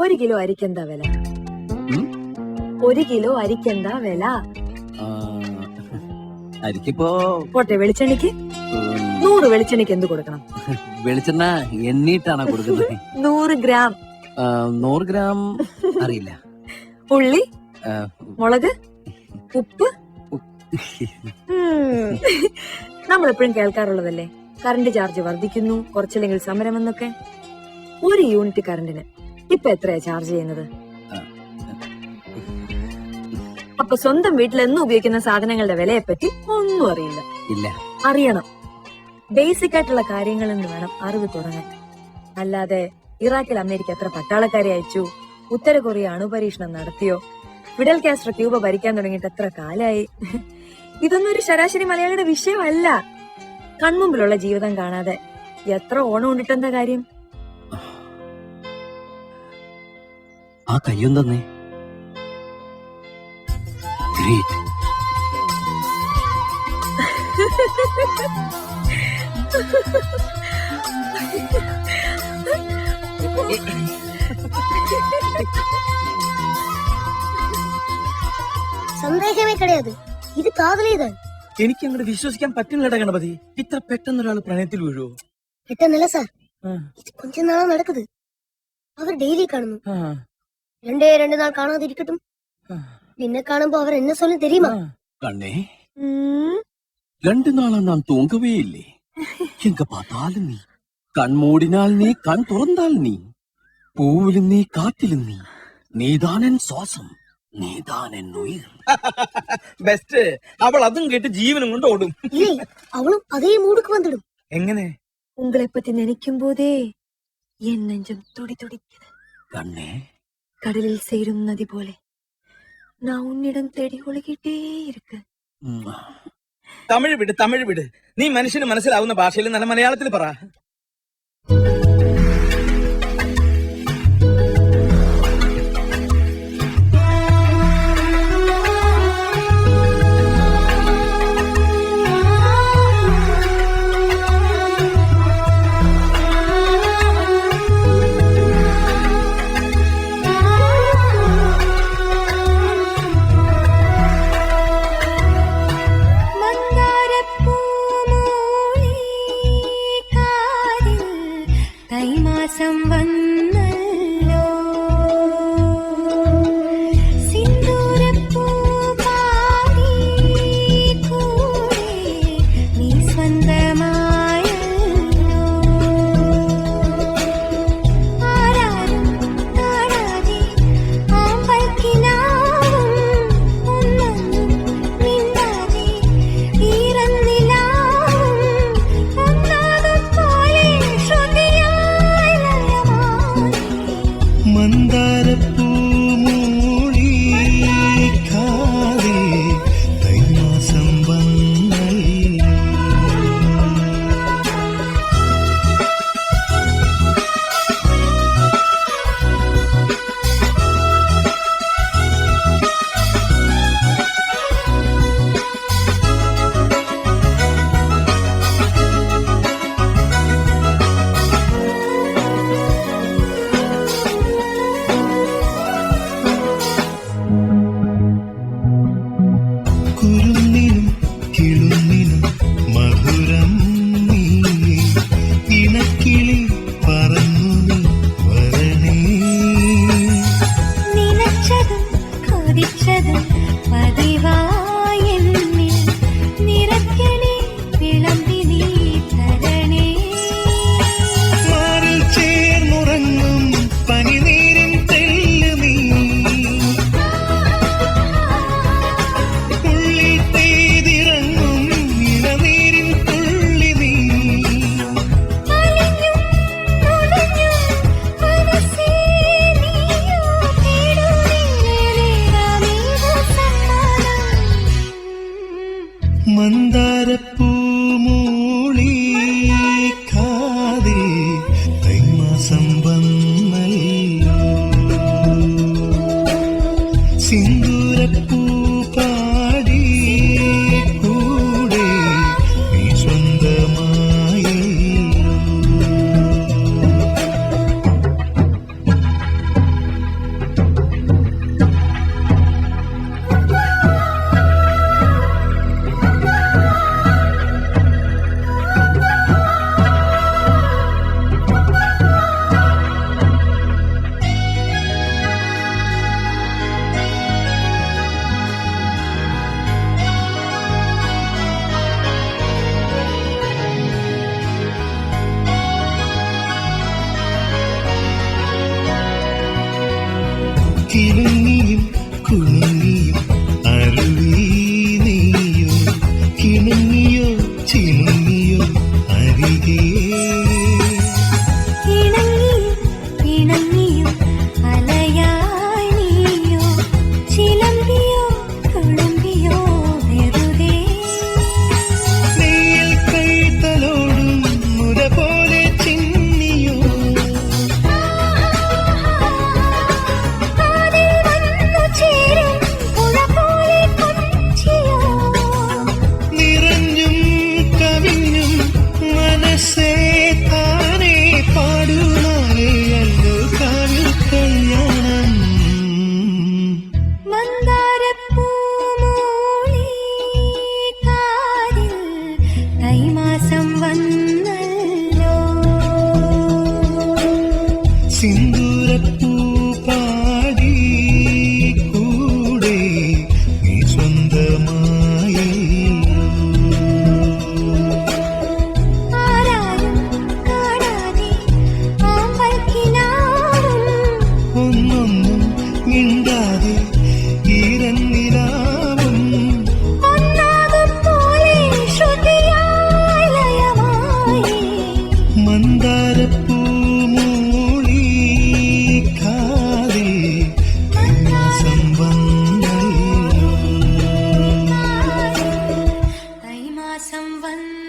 ഒരു കിലോ അരിക്കെന്താ വില? ഒരു കിലോ അരിക്കെന്താ വില? അരിക്കിപ്പോ പോട്ടെ, വെളിച്ചെണ്ണയ്ക്ക് 100 വെളിച്ചെണ്ണയ്ക്ക് എന്ത് കൊടുക്കണം? വെളിച്ചെണ്ണ എണ്ണീട്ടാണ് കൊടുക്കുന്നത്. 100 ഗ്രാം. 100 ഗ്രാം അറിയില്ല. ഉള്ളി, മുളക്, ഉപ്പ്. നമ്മളെപ്പോഴും കേൾക്കാറുള്ളതല്ലേ, കറണ്ട് ചാർജ് വർദ്ധിക്കുന്നു, കുറച്ചില്ലെങ്കിൽ സമരമെന്നൊക്കെ. ഒരു യൂണിറ്റ് കറണ്ടിന് ഇപ്പൊ എത്രയാ ചാർജ് ചെയ്യുന്നത്? അപ്പൊ സ്വന്തം വീട്ടിൽ എന്നും ഉപയോഗിക്കുന്ന സാധനങ്ങളുടെ വിലയെ പറ്റി ഒന്നും അറിയില്ല. ഇല്ല, അറിയണം. ബേസിക് ആയിട്ടുള്ള കാര്യങ്ങളിൽ നിന്ന് വേണം അറിവ് തുടങ്ങാൻ. അല്ലാതെ ഇറാഖിൽ അമേരിക്ക എത്ര പട്ടാളക്കാരെ അയച്ചു, ഉത്തര കൊറിയ അണുപരീക്ഷണം നടത്തിയോ, ഫിഡൽ കാസ്ട്രോ ക്യൂബ ഭരിക്കാൻ തുടങ്ങിയിട്ട് എത്ര കാലായി, ഇതൊന്നും ഒരു ശരാശരി മലയാളിയുടെ വിഷയമല്ല. കൺമുമ്പിലുള്ള ജീവിതം കാണാതെ എത്ര ഓണം ഉണ്ടിട്ടെന്താ കാര്യം? ആ കയ്യും തന്നെ. സന്ദേഹമേ കിടയാത്, ഇത് കാതലേതാണ്. എനിക്ക് അങ്ങോട്ട് വിശ്വസിക്കാൻ പറ്റുന്നില്ല ഗണപതി. ഇത്ര പെട്ടെന്ന് ഒരാൾ പ്രണയത്തിൽ വീഴുവോ? പെട്ടെന്നല്ല സാർ, ഇത് കൊഞ്ച നാളാ നടക്കുന്നത്. അവർ ഡെയിലി കാണുന്നു. 2 നാൾ കാണാതിരിക്കട്ടും, പിന്നെ കാണുമ്പോ അവർ എന്നെ சொல்ல தெரியுமா? கண்ணே, 2 நாளா நான் தூங்கவே இல்லை. எங்க பார்த்தாலும் நீ, கண் மூடினால் நீ, கண் துறந்தால் நீ, பூவிலும் நீ, காற்றிலும் நீ, நீதான் என் சுவாசம், നീதான் എൻ ഉയിർ. ബെസ്റ്റ്. അവൾ അതും കേട്ട് ജീവനും കൊണ്ട് ഓടും. ഇല്ലേ, അവളും അതേ മൂടുക്ക് വന്നിടും. എങ്ങനെ? ഉങ്ങളെ പറ്റി നനയ്ക്കും പോതേ എൻ നെഞ്ചം തുടി തുടിക്കുന്നത്. കണ്ണേ, கடலில் சேரும் நதி போல நான் உன்னிடம் தேடி ஒழுகிட்டே இருக்கு. തമിഴ് വിട്. നീ മനുഷ്യന് മനസ്സിലാവുന്ന ഭാഷയിൽ നല്ല മലയാളത്തിൽ പറ. കിളുങ്ങിയും കുണുങ്ങിയും അരുവി നീയോ കിണുങ്ങിയോ ചിണുങ്ങിയോ അരികേ ഇണങ്ങിയും അലയായി നീയോ ചിലമ്പിയോ തുളുമ്പിയോ വെറുതെ നീയിൽ കൈതലോടും മുര പോലെ ചിന്നിയോ കാതിൽ വന്നു ചേരും പുഴ പോലെ കൊഞ്ചിയോ നിറഞ്ഞും കവിഞ്ഞും മനസ്സേ താനേ പാടുമാലയല്ലോ കാവിൽ കല്യാണം മന്ദാരപ്പൂമൂളി കാതിൽ കൈമാസം വന്നല്ലോ സിന്ദൂരപ്പൂ പാടി കൂടെ നീ സ്വന്തമായല്ലോ ആരാരും കാണാതെ ആമ്പൽക്കിനാവും ഒന്നൊന്നും മിണ്ടാതെ ഈരന്നിലാവും ഒന്നാകും പോലെ ശ്രുതിയായി ലയമായി മന്ദാരപ്പൂ മൂളി കാതിൽ കൈമാസം വന്നല്ലോ കൈമാസം വന്ന